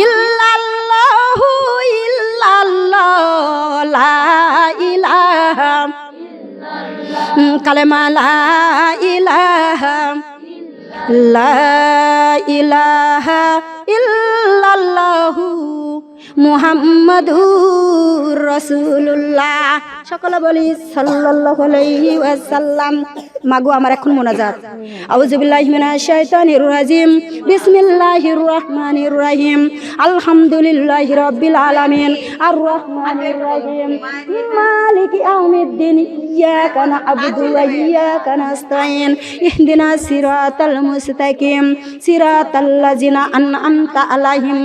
ইল্লাল্লাহু ইল্লাল্লাহ লা ইলাহা কালেমা লা ইলাহা ইল্লাল্লাহু মুহাম্মাদুর রাসূলুল্লাহ। সকলে বলি সাল্লাল্লাহু আলাইহি ওয়াসাল্লাম। মাগো আমার এখন মোনাজাত। আউযু বিল্লাহি মিনাশ শাইতানির রাজিম। বিসমিল্লাহির রহমানির রহিম। আলহামদুলিল্লাহি রাব্বিল আলামিন। আর রহমানির রহিম। মালিকি ইয়াউমিদ্দিন। ইয়াকা না'বুদু ওয়া ইয়াকা নাস্তাইন। ইহদিনাস সিরাতাল মুস্তাকিম। সিরাতাল লাযিনা আন'আমতা আলাইহিম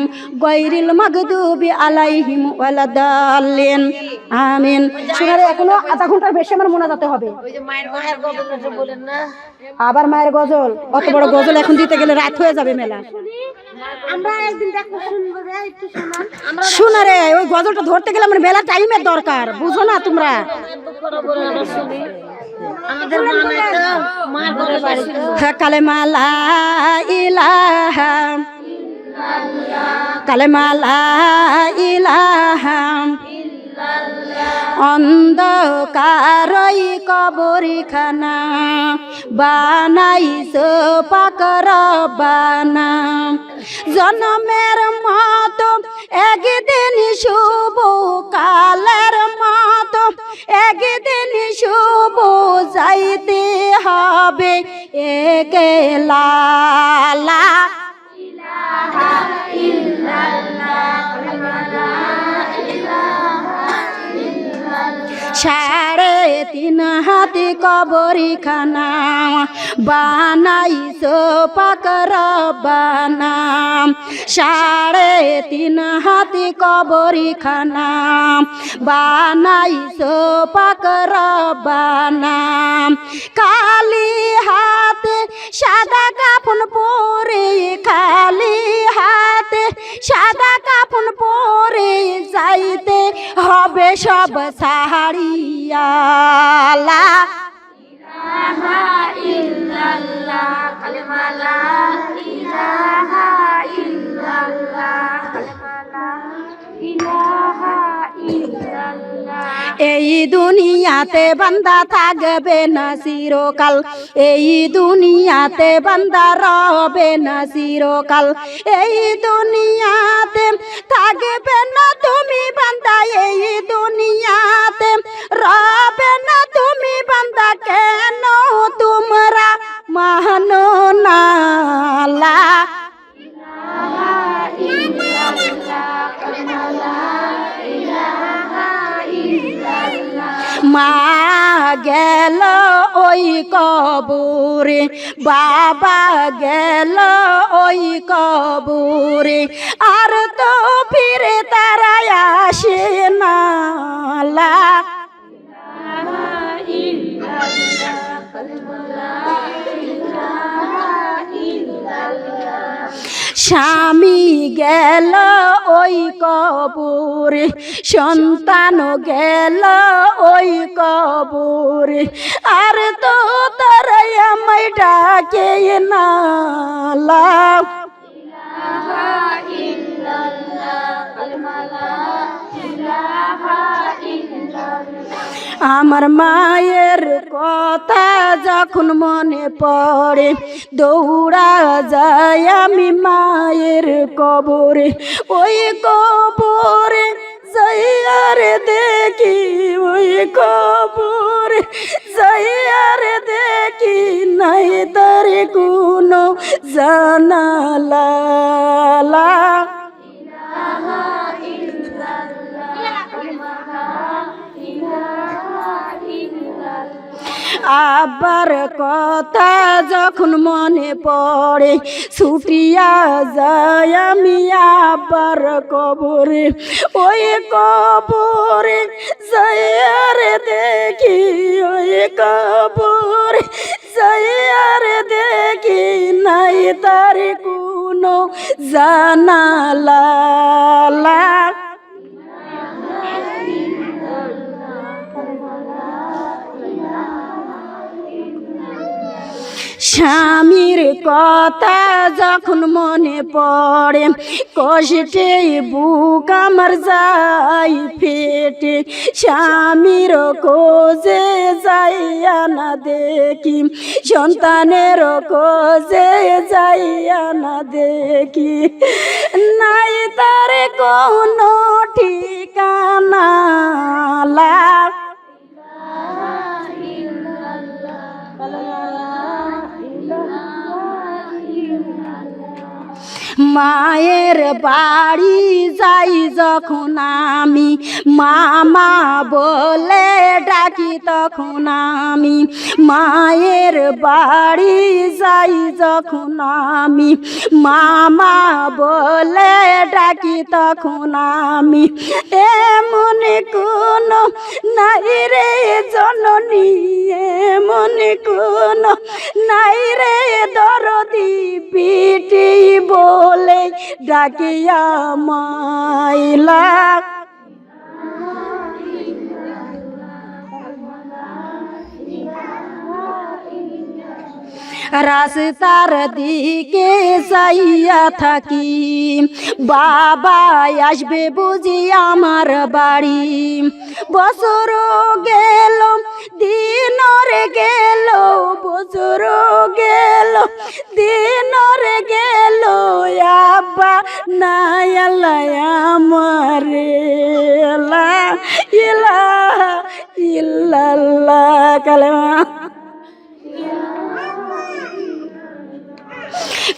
গায়রিল মাগদুবি আলাইহিম ওয়ালাদ-দাল্লিন। আমিন। শুনারে এখনো আধা ঘন্টার বেশি আমার মোনাজাতে হবে। ওই যে মায়ের গজল বলেন না, আবার মায়ের গজল। অত বড় গজল এখন দিতে গেলে রাত হয়ে যাবে মেলা। আমরা একদিন দেখো শুনবো রে, একটু শুনান। আমরা শুনারে ওই গজলটা ধরতে গেলে আমার মেলা টাইমের দরকার, বুঝো না তোমরা? আমাদের মানে তো মার ঘরে বাড়ি তো। কালেমা লা ইলাহা কালেমা লা ইলাহা অন্ধকারই কবরখানা বানাইছো পাক রব্বানা। জনমের মতো একদিন শুভ, কালের মতো একদিন শুভ, যাইতে হবে একলা লা ইলাহা ইল্লাল্লাহ। সাড়ে তিন হাতে কবরখানা বানাইছো পাক রব্বানা। সাড়ে তিন হাতে কবরখানা বানাইছো পাক রব্বানা। কালি হাতে সাদা কাফন পরে, খালি হাতে সাদা কাফন পরে, যাইতে হবে সব সাহারিয়া লা ইলাহা ইল্লাল্লাহ। কালেমা লা ইলাহা ইল্লাল্লাহ। কালেমা লা ইলাহা ইল্লাল্লাহ। এই দুনিয়াতে বান্দা থাকবে না চিরকাল, এই দুনিয়াতে বান্দা রবে না চিরকাল। এই দুনিয়াতে থাকবে না তুমি বান্দা, এই দুনিয়াতে রবে না তুমি বান্দা। কেন তোমরা মানো না লা ইলাহা ইল্লাল্লাহ। কালেমা লা ইলাহা ইল্লাল্লাহ। মা গেল ওই কবরে, বাবা গেল ওই কবরে, আর তো ফিরে তারা আসে না লা ইলাহা ইল্লাল্লাহ। কালেমা লা ইলাহা ইল্লাল্লাহ। স্বামী গেল ওই কবরে, সন্তান গেল ওই কবরে, আর তো তারা আমায় ডাকে না লা ইলাহা ইল্লাল্লাহ। কালেমা লা ইলাহা ইল্লাল্লাহ। আমার মায়ের কথা যখন মনে পড়ে, দৌড়া যায় আমি মায়ের কবরে। ওই কবরে যাইয়ার দেখি, ওই কবরে যাইয়ার দেখি, নাই তার কোনো জানালা লা ইলাহা ইল্লাল্লাহ। আবার কথা যখন মনে পড়ে, ছুটিয়া যায় আমি আবার কবরে। ওই কবরে যাইয়ার দেখি, ওই কবরে যাইয়ার দেখি, নাই তার কোনো জানালা লা স্বামীর কথা যখন মনে পড়ে কষ্টে বুক আমার যাই ফেটে স্বামীর খোঁজে যাইয়া না দেখি সন্তানের খোঁজে যাইয়া না দেখি নাই তার কোনো ঠিকানা মায়ের বাড়ি যাই যখন আমি মামা বলে ডাকি তখন আমি মায়ের বাড়ি যাই যখন আমি মামা বলে ডাকি তখন আমি এমন কোন নাই রে জননী এমন কোন নাই রে দরদি পিটি বলে ডাকিয়া মাইলা রাস্তার দিকে যাইয়া থাকি বাবা আসবে বুঝি আমার বাড়ি বছর গেল দিনরে গেল বছর গেল দিনরে গেল আব্বা নাই আল্লাহ আমারে লা ইলাহা ইল্লাল্লাহ কালেমা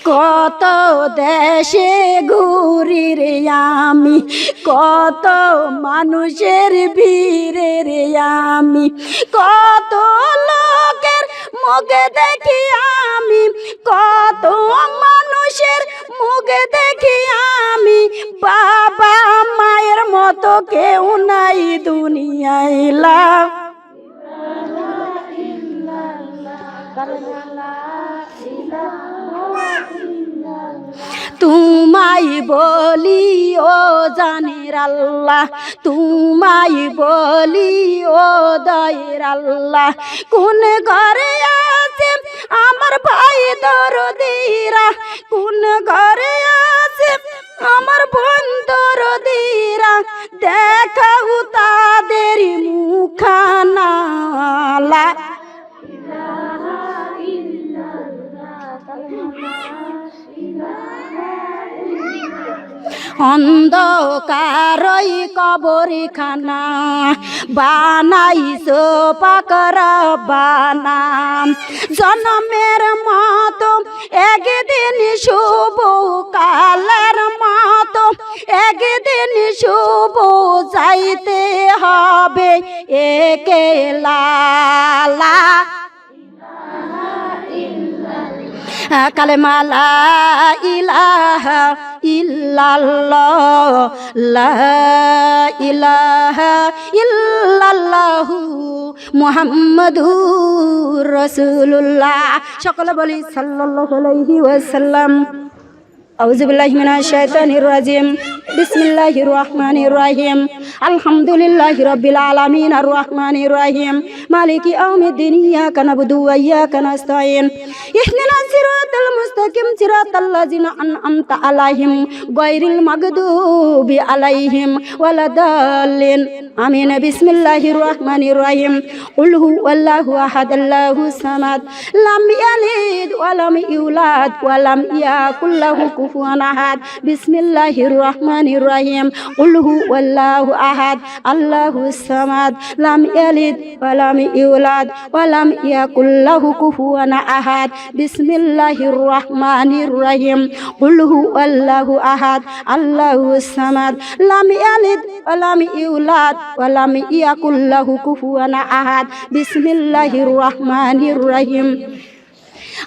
কত দেশে ঘুরি রে আমি কত মানুষের ভিড়ে রে আমি কত লোকের মুখে দেখি আমি কত মানুষের মুখে দেখি আমি বাবা মায়ের মতো কেউ নাই দুনিয়ায় লা তুমাই বলি ও জানের আল্লাহ তুমাই বলি ও দয়ের আল্লাহ কোন ঘরে আছে আমার ভাই দরদিরা কোন ঘরে আছে আমার বন্ধুর দিরা দেখাও তাদের মুখানা লা অন্ধকারই কবরখানা বানাইছো পাকর বানাম জন্মের মতো একদিন শুভ কালের মতো একদিন শুভ যাইতে হবে একেলা কালেমা লা ইলাহা ইল্লাল্লাহ লা ইলাহা ইল্লাল্লাহু মুহাম্মাদুর রাসূলুল্লাহ সকলে বলি সাল্লাল্লাহু আলাইহি ওয়াসাল্লাম আউযু বিল্লাহি মিনাশ শাইতানির রাজিম বিসমিল্লাহির রহমানির রহিম আলহামদুলিল্লাহি রাব্বিল আলামিন আর রহমানির রহিম মালিকি ইয়াউমিদ্দিন ইয়াকা নাবুদু ওয়া ইয়াকা নাস্তাইন ইহদিনাস সিরাতাল মুস্তাকিম সিরাতাল লাযিনা আন'আমতা আলাইহিম গায়রিল মাগদুবি আলাইহিম ওয়ালাদাল্লিন আমিন বিসমিল্লাহির রহমানির রহিম কুল হুয়াল্লাহু আহাদ আল্লাহুস সামাদ লাম ইয়ালিদ ওয়া লাম ইউলাদ ওয়া লাম ইয়াকুল লাহু কুফুয়ান আহাদ বিসমিল্লাহির রহমানির রহিম কুল হুয়াল্লাহু আহাদ আল্লাহুস সামাদ লাম ইয়ালিদ ওয়া লাম ইউলাদ ওয়া লাম ইয়াকুল লাহু কুফুয়ান আহাদ বিসমিল্লাহির রহমানির রহিম কুল হুয়াল্লাহু আহাদ আল্লাহুস সামাদ লাম ইয়ালিদ ওয়া লাম ইউলাদ ওয়া লাম ইয়াকুল লাহু কুফুয়ান আহাদ বিসমিল্লাহির রহমানির রহিম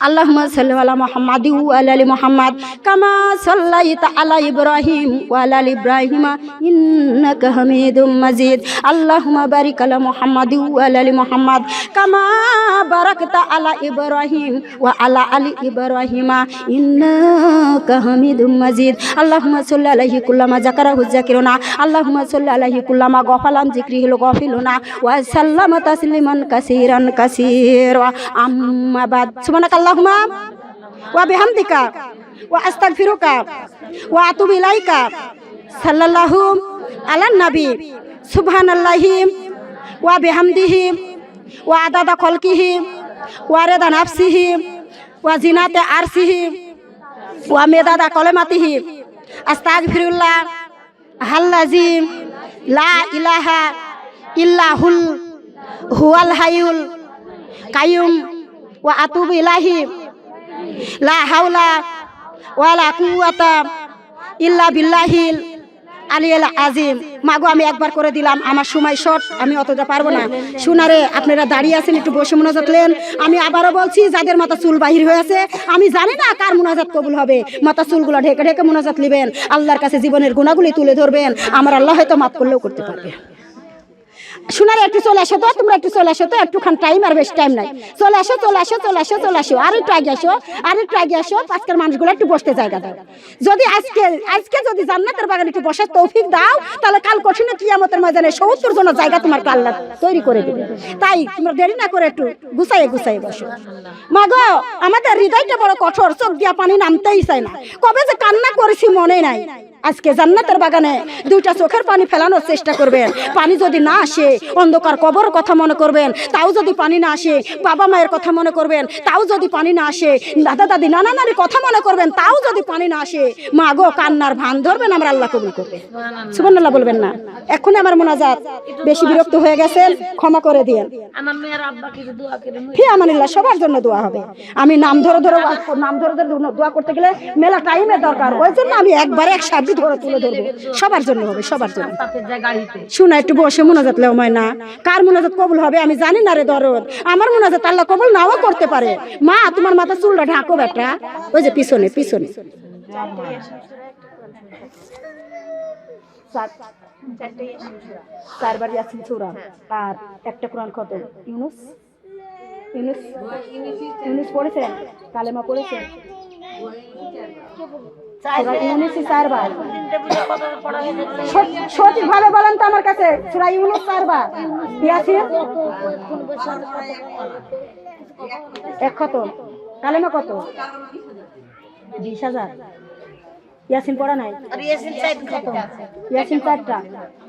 اللهم صل على محمد وعلى ال محمد كما صليت على ابراهيم وعلى ال ابراهيم انك حميد مجيد اللهم بارك على محمد وعلى ال محمد كما باركت على ابراهيم وعلى ال ابراهيم انك حميد مجيد اللهم صل عليه كلما ذكره الذاكرون اللهم صل عليه كلما غفل عن ذكره الغافلون وسلم تسليما كثيرا كثيرا اما بعد سبحانك আল্লাহুম্মা ওয়া বিহামদিকা ওয়া আস্তাগফিরুকা ওয়া আতুবু ইলাইকা সাল্লাল্লাহু আলান নবী সুবহানাল্লাহি ওয়া বিহামদিহি ওয়া আদাদা খলকিহি ওয়া রিদা নাফসিহি ওয়া জিনাতে আরশিহি ওয়া মিদাদা কলিমাতিহি আস্তাগফিরুল্লাহ আল্লাযী লা ইলাহা ইল্লা হুয়াল হাইয়ুল কাইয়ুম ওয়া আতুবু ইলাইহি লা হাওলা ওয়ালা কুওয়াতা ইল্লা বিল্লাহিল আলিয়্যিল আযীম। মাগো আমি একবার করে দিলাম, আমার সময় শর্ট, আমি অতটা পারবো না। শুনারে আপনারা দাঁড়িয়ে আছেন, একটু বসে মুনাজাত লেন। আমি আবারও বলছি, যাদের মাথা চুল বাহির হয়ে আছে, আমি জানি না কার মুনাজাত কবুল হবে। মাথা চুলগুলো ঢেকে ঢেকে মুনাজাত নেবেন, আল্লাহর কাছে জীবনের গুণাগুলি তুলে ধরবেন, আমার আল্লাহ হয়তো মাফ করলেও করতে পারবে। শোনারে একটু চলে আসো তো, তোমরা একটু চলে আসো তো, একটুখান টাইম, আর বেশি টাইম নাই। চলে আসো চলে আসো চলে আসো চলে আসো, আর একটু আগে আসো, আর একটু আগে আসো। আজকের মানুষগুলো একটু বসতে জায়গা দাও। যদি আজকে যদি জান্নাতের বাগানে একটু বসার তৌফিক দাও, তাহলে কাল কঠিন কিয়ামতের ময়দানে ৭০ জন জায়গা তোমার আল্লাহ তৈরি করে দেবে। তাই তোমরা দেরি না করে একটু গুছাইয়ে বসো। মাগো আমাদের হৃদয়টা বড় কঠোর, চোখ দিয়া পানি নামতেই চায় না। কবে যে কান্না করেছি মনে নাই। আজকে জান্নাতের বাগানে দুইটা চোখের পানি ফেলানোর চেষ্টা করবেন। পানি যদি না আসে, অন্ধকার কবরের কথা মনে করবেন, তাও যদি পানি না আসে, বাবা মায়ের কথা মনে করবেন, তাও যদি পানি না আসে, দাদা দাদি নানা নানির কথা মনে করবেন, তাও যদি পানি না আসে, মা গো কান্নার ভান ধরবেন, আমরা আল্লাহ কবুল করবে। সুবহানাল্লাহ বলবেন না। এখনই আমার মোনাজাত, বেশি বিরক্ত হয়ে গেছেন, ক্ষমা করে দিয়েন। ফি আমানিল্লাহ, সবার জন্য দোয়া হবে। আমি নাম ধরে দোয়া করতে গেলে মেলা টাইমের দরকার, ওই জন্য আমি একবারে এক সাথে ধরে তুলে ধরবো। সবার জন্য হবে, সবার জন্য। শোনা একটু বসে মোনাজাত লেও ময় না, কার মোনাজাত কবুল হবে আমি জানি না রে দরদ। আমার মোনাজাত আল্লাহ কবুল নাও করতে পারে। মা তোমার মাথা চুলটা ঢাকো বেটা, ওই যে পিছনে পিছনে। চারবার ইয়াসিন সূরা আর একটা কোরআন খতম। ইউনুস পড়েছেন, কালেমা পড়েছেন? সঠিক ভাবে বলেন তো আমার কাছে, সূরা ইউনুস 4 বার, ইয়াসিন 1 খতম, কালেমা কত? 20,000। ইয়াসিন পড়া নাই? ইয়াসিন 4টা।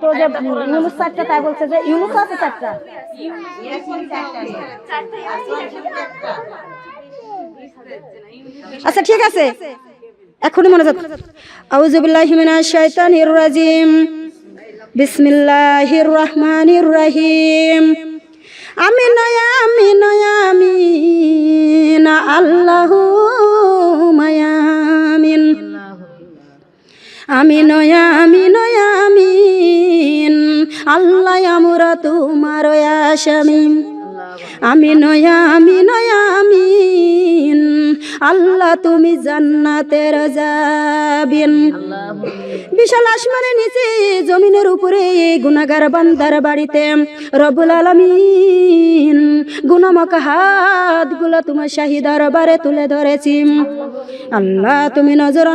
তো যে ইউনুস 4টা, তাই বলছে যে ইউনুস আছে 4টা। আচ্ছা ঠিক আছে, এখনই মোনাজাত। আউযু বিল্লাহি মিনাশ শাইতানির রাজিম, বিসমিল্লাহির রহমানির রহিম। আমিন আমিন আমিন, আল্লাহুম্মা আমিন। আমিন আমিন আমিন, আল্লাহ আমরা তোমার আশামিন। আমিন আমিন আমিন, আল্লাহ তুমি জান্নাতের যাবেন। বিশাল আসমানের নিচে জমিনের উপরে গুনাহগার বান্দার বাড়িতে রব্বুল আলামিন গুনাহমাখা হাতগুলো তোমার শাহী দরবারে তুলে ধরেছি। আল্লাহ তুমি নজর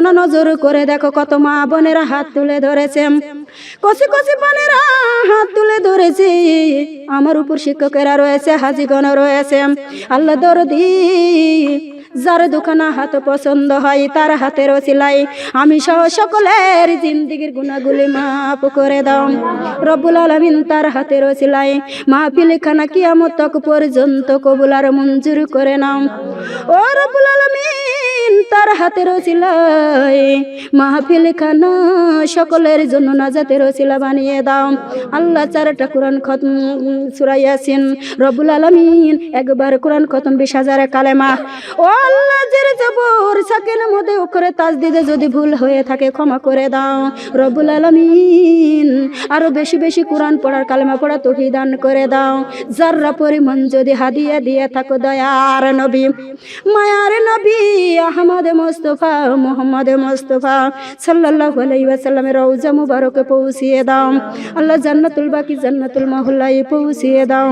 করে দেখো, কত মা বোনেরা হাত তুলে ধরেছে, কচি কচি বোনেরা হাত তুলে ধরেছে। আমার উপর শিক্ষকেরা রয়েছে, হাজিগণ রয়েছে। আল্লাহ দরদি, যার দুখানা হাত পছন্দ হয় তার হাতের ওসিলাই আমি সহ সকলের জিন্দেগীর গুনাহগুলি মাফ করে দাও রব্বুল আলামিন। তার হাতের ওসিলাই মাহফিলখানা কিয়ামত তক পর্যন্ত কবুল আর মঞ্জুর করে নাও ও রব্বুল আলামিন। তার হাতের ওসিলাই মাহফিলখানা সকলের জন্য নাজাতের ওসিলা বানিয়ে দাও আল্লাহ। 4টা কোরআন খতম, সূরা ইয়াসিন রব্বুল আলামিন, একবার কোরআন খতম, 20,000 কালেমা। ও আল্লাহ, জের জবর সাকিনের মধ্যে ওকরে তাসদিদে যদি ভুল হয়ে থাকে ক্ষমা করে দাও রব্বুল আলামিন। আরো বেশি বেশি কোরআন পড়ার, কালেমা পড়া তৌফিক দান করে দাও। যাররা পরিমাণ যদি হাদিয়া দিয়ে থাকো দয়ার নবী, মায়ার নবী আহমদ মুস্তাফা মুহাম্মদ মুস্তাফা সাল্লাল্লাহু আলাইহি ওয়াসাল্লামের রওজা মুবারকে পৌঁছিয়ে দাও আল্লাহ। জান্নাতুল বাকি, জান্নাতুল মাহল্লায় পৌঁছিয়ে দাও।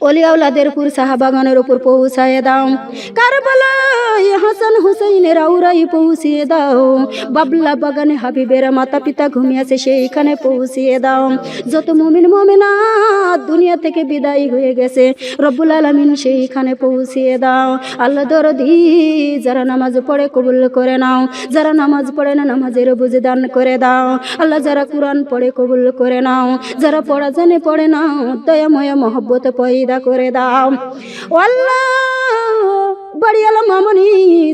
ওলি আওলাদের উপর, সাহাবাগণের উপর পৌঁছায় দাও। কারবালা হাসান হুসাইনের আউরাই পৌঁছিয়ে দাও। বাবলা বাগানে হাবিবের মাতা পিতা ঘুমিয়েছে সেইখানে পৌঁছিয়ে দাও। যত মুমিন মুমিনাত দুনিয়া থেকে বিদায় হয়ে গেছে রব্বুল আলামিন সেইখানে পৌঁছিয়ে দাও। আল্লাহ দরদি যারা নামাজ পড়ে কবুল করে নাও, যারা নামাজ পড়ে না নামাজের বুঝ দান করে দাও। আল্লাহ যারা কোরআন পড়ে কবুল করে নাও, যারা পড়া জানে পড়ে নাও, দয়াময় মহব্বত পয়দা করে দাও। আল্লাহ বাড়িওয়ালা মামনি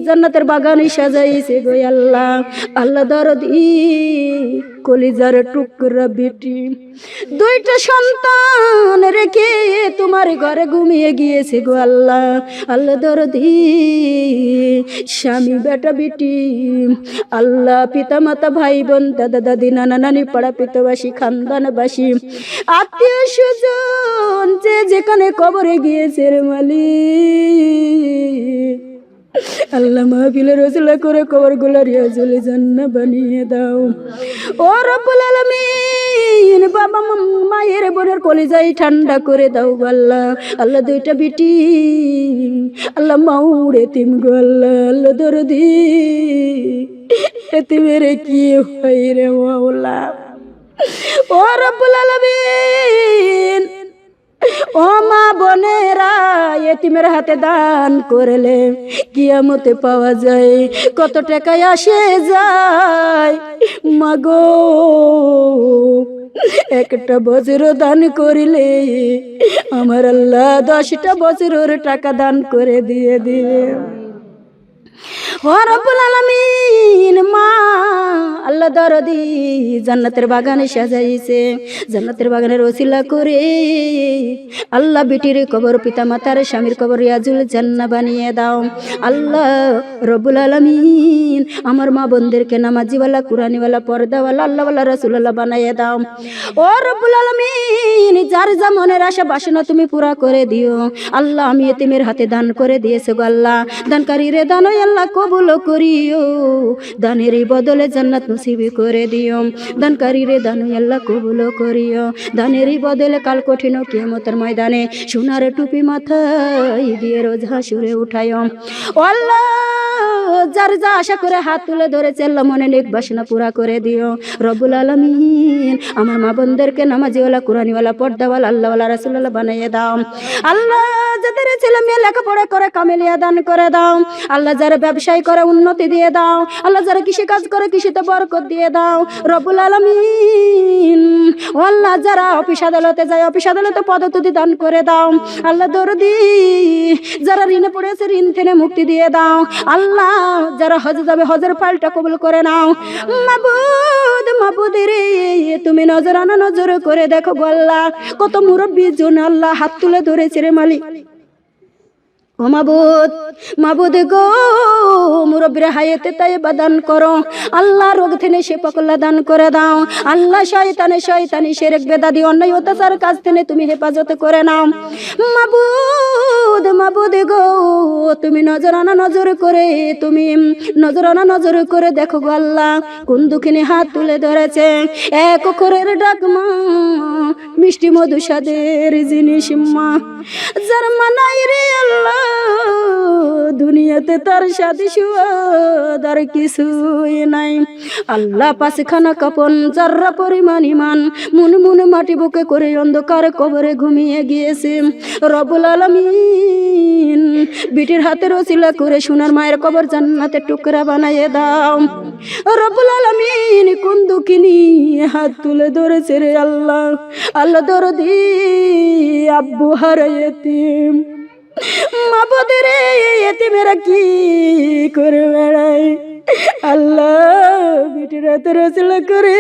জান্নাতের বাগানে সাজাইছে গো আল্লাহ। আল্লাহ দরদি কলিজার টুকরা বেটি দুইটা সন্তান রেখে তোমার ঘরে ঘুমিয়ে গিয়েছে গো আল্লাহ। আল্লাহ দরদি স্বামী বেটা বেটি আল্লাহ পিতা মাতা ভাই বোন দাদা দাদি নানা নানি পাড়া পিতবাসী খানদানবাসী আত্মীয় স্বজন যে যেখানে কবরে গিয়েছে রে মালিক আল্লাহ মাহফিলের ওসিলা করে কবরগুলো রিয়াজুল জান্নাহ বানিয়ে দাও। ও রব্বুল আলামিন বাবা মায়ের বোনের কলিজাই ঠান্ডা করে দাও আল্লাহ। আল্লাহ দুইটা বিটি আল্লাহ মাউড়ে তিম গো আল্লাহ। আল্লাহ দরদি এতিমের কি হয় রে মাওলা। ও রব্বুল আলামিন ও মা বোনেরা এতিমের হাতে দান করলে কিয়ামতে পাওয়া যায়, কত টাকায় আসে যায় মাগো। একটা বছর দান করিলে আমার আল্লাহ 10টা বছরের টাকা দান করে দিয়ে দিবে। ও রব্বুল আলামিন মা আল্লাহ দরদি জান্নাতের বাগানে সাজাইছে, জান্নাতের বাগানের ওসিলা করে আল্লাহ বিটির কবর পিতা মাতার স্বামীর কবর রিয়াজুল জান্নাহ বানিয়ে দাও। আল্লাহ রব্বুল আলামিন আমার মা বোনদেরকে নামাজিওয়ালা কুরআনিওয়ালা পর্দাওয়ালা আল্লাহওয়ালা রাসূলওয়ালা বানিয়ে দাও। ও রব্বুল আলামিন যার যা মনের আশা বাসনা তুমি পুরা করে দিও আল্লাহ। আমি এতিমের হাতে দান করে দিয়েছে গো আল্লাহ। দানকারীরে দান আল্লাহ কবুল করিও, দানের বদলে জান্নাত নসিব করে দিও। দানকারীরে দান আল্লাহ কবুল করিও, দানের বদলে কাল কঠিন কিয়ামতের ময়দানে সোনার টুপি মাথায় দিয়ে রোজ হাসুরে উঠায়ও। আল্লাহ যার যা আশা করে হাত তুলে ধরেছে আল্লাহ মনে নেক বাসনা পুরা করে দিও রব্বুল আলামিন। আমার মা বোনদেরকে নামাজিওয়ালা কুরআনিওয়ালা পর্দাওয়ালা আল্লাহওয়ালা রাসূলওয়ালা বানিয়ে দাও আল্লাহ। যাদের ছেলে মেয়ে লেখাপড়া করে কামেলিয়া দান করে দাও আল্লাহ। যারা ব্যবসায় করে উন্নতি দিয়ে দাও আল্লাহ। যারা কৃষি কাজ করে কৃষিতে বরকত দিয়ে দাও রব্বুল আলামিন। আল্লাহ যারা অফিস আদালতে যায় অফিস আদালতে পদোন্নতি দান করে দাও আল্লাহ দরদি। যারা ঋণে পড়েছে ঋণ থেকে মুক্তি দিয়ে দাও আল্লাহ। যারা হজে যাবে হজের ফাইলটা কবুল করে নাও মাবুদ। মাবুদ রে তুমি নজর আনা নজর করে দেখো গো আল্লাহ। কত মুরব্বী জন আল্লাহ হাত তুলে ধরেছে রে মালিক। ও মাবুদ মাবুদ গো মুরব্বির হায়াতে তাইবা দান করো আল্লাহ। রোগ থেকে শিফা কল্যাণ দান করে দাও আল্লাহ। শয়তানি শিরক বেদাতি অন্যায় অত্যাচার কাজ থেকে তুমি হেফাজত করে নাও মাবুদ। মাবুদ গো তুমি নজর আনা নজর করে তুমি নজর আনা নজর করে দেখো গো আল্লাহ। কোন দুঃখিনী হাত তুলে ধরেছে এক অক্ষরের ডাক মা মিষ্টি মধু স্বাদের জিনিস মা। যার মানাই রে আল্লাহ দুনিয়াতে তার সাথে সুয়াদ আর কিছুই নাই আল্লাহ। পাঁচখানা কাপন যারা পরিমাণ ইমান মুন মুন মাটি বুকে করে অন্ধকার কবরে ঘুমিয়ে গিয়েছে রব্বুল আলামিন। বিটির হাতের ওসিলা করে সোনার মায়ের কবর জান্নাতের টুকরা বানিয়ে দাও রব্বুল আলামিন। কোন দুঃখিনী হাত তুলে ধরেছে রে আল্লাহ। আল্লাহ দরদি আব্বু হারাইতিম মাবুদ রে এতিমেরা কি করে বেড়ায় আল্লাহ। বিটির হাতের ওসিলা করে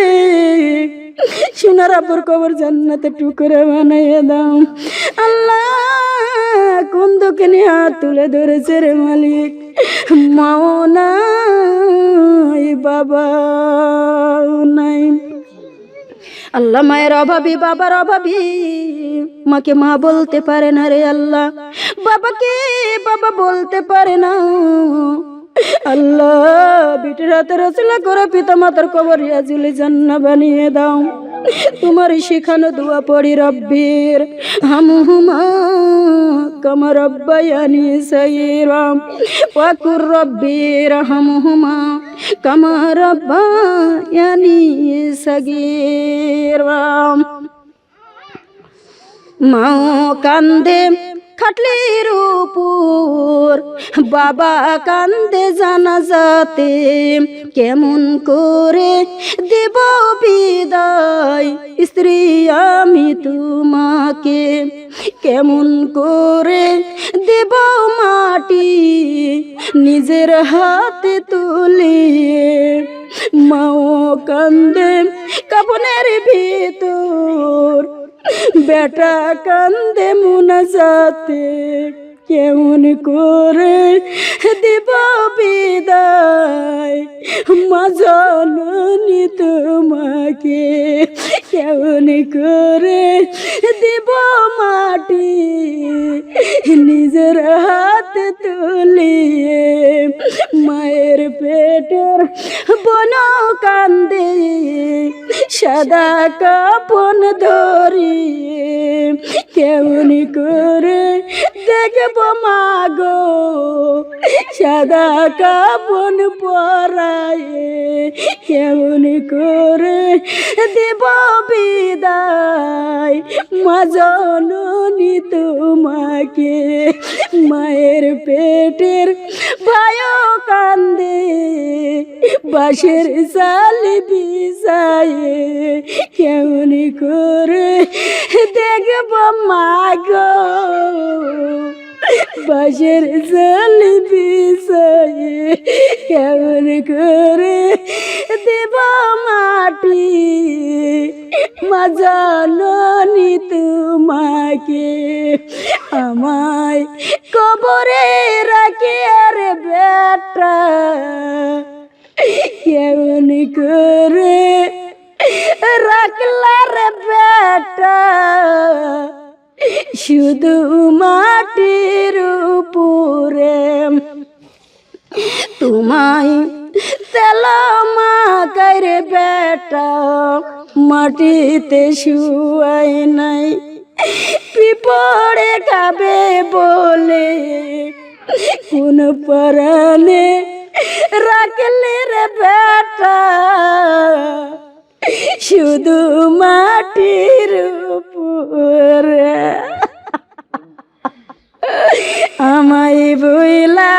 সোনার আব্বুর কবর জান্নাতের টুকরা বানিয়ে দাও আল্লাহ। কোন দুঃখিনী হাত তুলে ধরেছে রে মালিক। মাও নাই বাবা নাই আল্লাহ। মায়ের অভাবী বাবার অভাবী মাকে মা বলতে পারে না রে আল্লাহ। বাবাকে বাবা বলতে পারে না আল্লাহ। বিটির হাতের ওসিলা করে পিতা মাতার কবর রিয়াজুল জান্নাহ বানিয়ে দাও তোমার শেখানো দোয়া পড়ি রব্বির হামহুমা কামা রাব্বায়ানি সাগীরা ওয়াকুর রব্বির হামহুমা কামা রাব্বায়ানি সাগীরা। মাও কান্দে খাটলির উপর, বাবা কান্দে জানাজাতে, কেমন করে দেব বিদায় স্ত্রী আমি তোমাকে, কেমন করে দেব মাটি নিজের হাতে তুলিয়ে। মাও কান্দে কাপনের ভিতর, বেটা কান্দে মুনাজাতে, কেমন করে দেব বিদায় মা জননী তোমাকে, কেমন করে দেব মাটি নিজের হাতে তুলিয়ে। মায়ের পেটের বন কান্দে সাদা কাপন ধরিয়ে, কেমন করে দেখব মাগো সাদা কাপন পরায়ে, কেমন করে দেব বিদায় মা জননী তোমাকে। মায়ের পেটের ভাইও কান্দে বাঁশের চালি বিছায়ে, কেমন করে দেখব মাগো বাঁশের চালি বিছায়ে, কেমন করে দেব মাটি মা জননী তোমাকে। আমায় কবরে রাখি আর বেটা, কেমন করে রাখলার বেটা শুধু মাটির উপরে। তোমায় তেল মাখার বেটা মাটিতে শুয়াই নাই, পিঁপড়ে খাবে বলে কোন পরাণে রাখলে রে বেটা শুধু মাটির উপরে। আমায় বইলা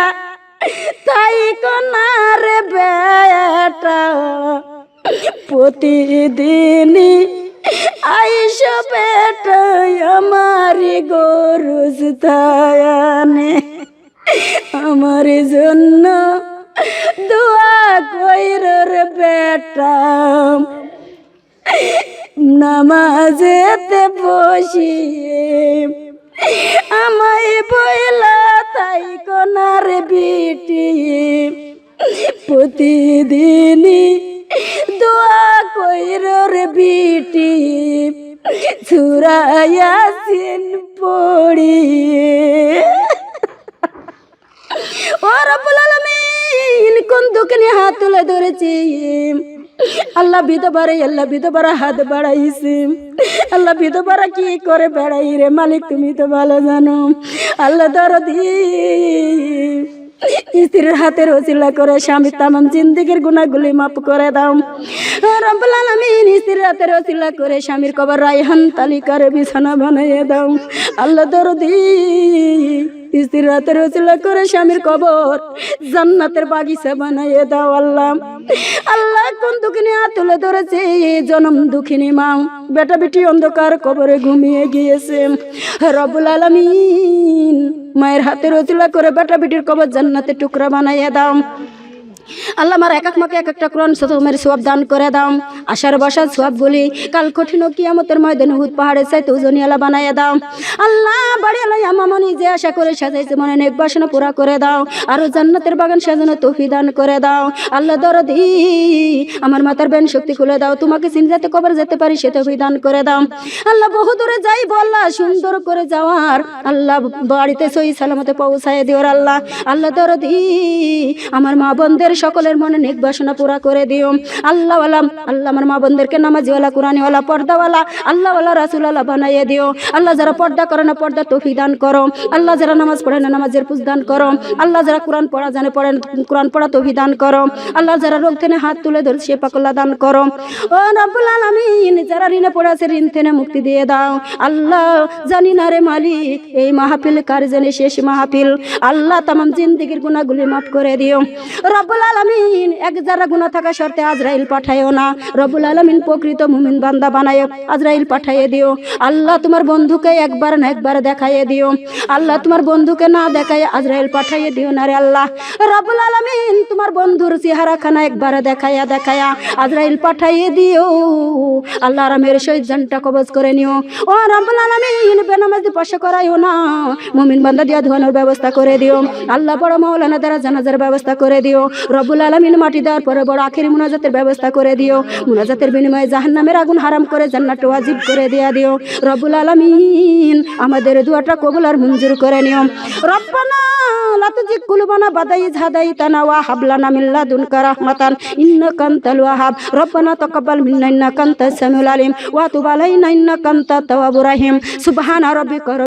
তাই কনার বেটা প্রতিদিনই আইস বেটা আমারি গরুজ থায়ানে, আমার জন্য দোয়া কইরর বেটা নামাজেতে বসিয়ে। আমায় বইলা তাই কনার বিটি প্রতিদিনই দোয়া কইরর বিটি সূরা ইয়াসিন পড়িয়ে। ও রব্বুল আলামিন কোন দুঃখে হাত তুলে ধরেছি আল্লাহ, বিধবারে আল্লাহ বিধবারা হাত বাড়াইছে। আল্লাহ বিধবারা কি করে বেড়াই রে মালিক তুমি তো ভালো জানো। আল্লাহ দরদি স্ত্রীর হাতের ওসিলা করে স্বামীর তামাম জিন্দেগির গুনাহগুলি মাফ করে দাও রব্বুল আলামিন। স্ত্রীর হাতের ওসিলা করে স্বামীর কবর রায়হান তালিকার বিছানা বানাইয়ে দাও আল্লাহ দরদি। স্ত্রীর হাতের ওসিলা করে স্বামীর কবর জান্নাতের বাগিচা বানাইয়ে দাও আল্লাহ। আল্লাহ কোন দুঃখিনী হাত তুলে ধরেছে জনম দুঃখিনী মা, বেটা বেটি অন্ধকার কবরে ঘুমিয়ে গিয়েছে রব্বুল আলামিন। মায়ের হাতের ওসিলা করে বেটা বেটির কবর জান্নাতের টুকরা বানাইয়ে দাও আল্লাহ। আমার এক এক মাকে এক একটা কোরআন শতমের সওয়াব দান করে দাও। আশার বসার সওয়াব বলি কাল কঠিন কিয়ামতের ময়দানে উহুদ পাহাড়ের চাইতে ওজনিয়ালা বানাইয়া দাও আল্লাহ। বাড়িয়ালাই আমামনি যে আশা করে সাজাইছে মনে নেক বাসনা পুরা করে দাও, আরো জান্নাতের বাগান সাজানো তৌফিক দান করে দাও আল্লাহ দরদি। আমার মাথার বেন শক্তি খুলে দাও, তোমাকে চিন যাতে কবর যেতে পারি সে তৌফিক দান করে দাও আল্লাহ। বহু দূরে যাই বললা সুন্দর করে যাওয়ার আল্লাহ, বাড়িতে সহি সালামতে পৌঁছায় দিওর আল্লাহ। আল্লাহ দরদি আমার মা বোনদের সকলের মনে নেক বাসনা পুরা করে দিও আল্লাহ আল্লাহ আমার মা বোনদেরকে নামাজিওয়ালা কুরআনিওয়ালা পর্দাওয়ালা আল্লাহওয়ালা রাসূলওয়ালা বানাইয়ে দিও আল্লাহ যারা পর্দা করে না পর্দা তৌফিক দান করো আল্লাহ যারা নামাজ পড়ে না নামাজের পুজ দান করো আল্লাহ যারা কোরআন পড়া জানে পড়েন কোরআন পড়া তৌফিক দান করো আল্লাহ যারা রোগ থেকে হাত তুলে ধরে শেফা কল্লা দান করো ও রব্বুল আলামিন যারা ঋণে পড়ে আছে ঋণ থেকে মুক্তি দিয়ে দাও আল্লাহ জানি না রে মালিক এই মাহফিল কার জানি শেষ মাহফিল আল্লাহ तमाम জিন্দেগীর গুনাহগুলি maaf করে দিও রব্বুল আলামিন এক যারা গুনাহ থাকা শর্তে আজরাইল পাঠায়ও না রব্বুল আলামিন প্রকৃত মুমিন বান্দা বানায় আজরাইল পাঠিয়ে দিও আল্লাহ তোমার বন্ধুকে একবার না একবার দেখাইয়ে দিও আল্লাহ তোমার বন্ধুকে না দেখায় আজরাইল পাঠিয়ে দিও না রে আল্লাহ রব্বুল আলামিন তোমার বন্ধুর চেহারা খানা একবার দেখায়া আজরাইল পাঠিয়ে দিও আল্লাহ রামের সহিত জানটা কবজ করে নিও ও রব্বুল আলামিন বেনামাজি পাশে করাইও না মুমিন বান্দা দিয়া ধোয়ানোর ব্যবস্থা করে দিও আল্লাহ বড় মাওলানা দ্বারা জানাজার ব্যবস্থা করে দিও রব্বুল আলামিন মাটি দেওয়ার পরে বড় আখেরি মুনাজাতের ব্যবস্থা করে দিও মুনাজাতের বিনিময়ে জাহান্নামের আগুন হারাম করে জান্নাত ওয়াজিব করে দিয়া দিও রব্বুল আলামিন আমাদের দুয়াটা কবুল আর মঞ্জুর করে নিও রব্বানা লা তুজিগ কুলুবানা বাদা ইয হাদাইতানা ওয়া হাব লানা মিন লাদুনকা রাহমাতান ইন্নাকা আনতাল ওয়াহাব রব্বানা তাকাব্বাল মিন্না ইন্নাকা আনতাস সামিউল আলিম ওয়া তুব আলাইনা ইন্নাকা আনতাত তাওয়াবুর রহিম সুবহানা রাব্বিকা